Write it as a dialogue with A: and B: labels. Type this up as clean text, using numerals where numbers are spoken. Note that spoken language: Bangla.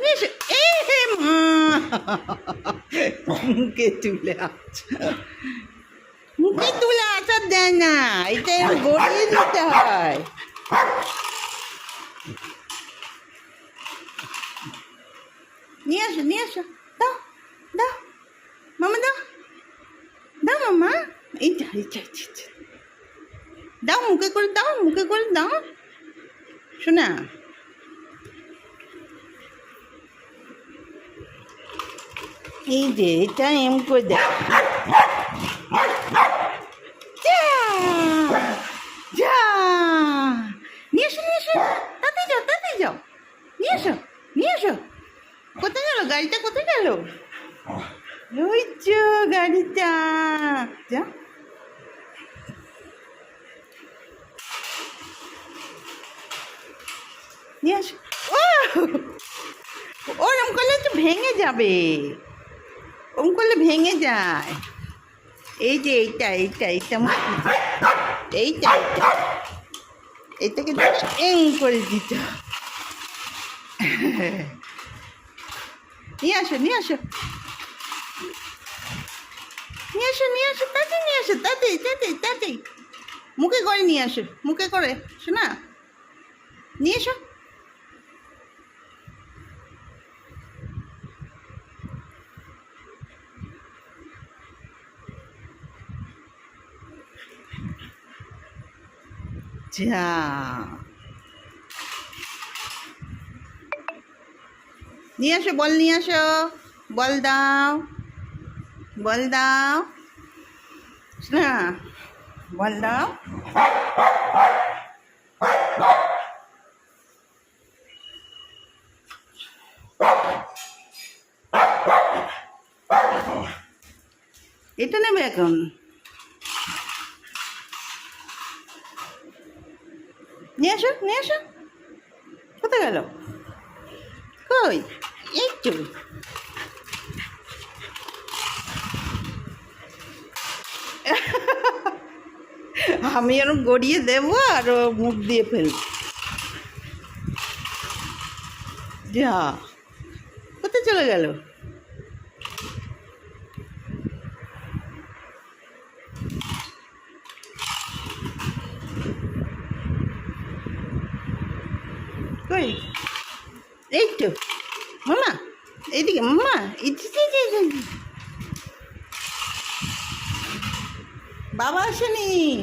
A: নিয়ে এসো এ মা মুখে তুলে মুখে তুলে আচার দেয় না, এটা গড়িয়ে দিতে হয়। নিয়ে আসো দাও দাও মামা দাও দাও মামা, এইটা দাও মুখে করে দাও শোনা। এই যে এটা এম করে দেখ, যা নিয়ে এসো তাতে যাও নিয়ে এসো। কোথায় গেল গাড়িটা, কোথায় গেল? ওই যে গাড়িটা, যা নিয়ে আসো। ওরম করলে তো ভেঙে যাবে, ওরম করলে ভেঙে যায়। এই যে এইটা এইটাকে এং করে দিত। নিয়ে আসো তাতে মুখে করে নিয়ে আসো, মুখে করে শোনা নিয়ে এসো। যা নিয়ে আসো, বল নিয়ে আসো, বল দাও শোনা, বল দাও। এটা নেবে এখন, নিয়ে আসো কোথায় গেল, কই এই তো আমি আর গড়িয়ে দেবো আর ও মুখ দিয়ে ফেলব। যা কোথায় চলে গেল? কই এই তো মামা, এইদিকে মামা, বাবা আসেনি।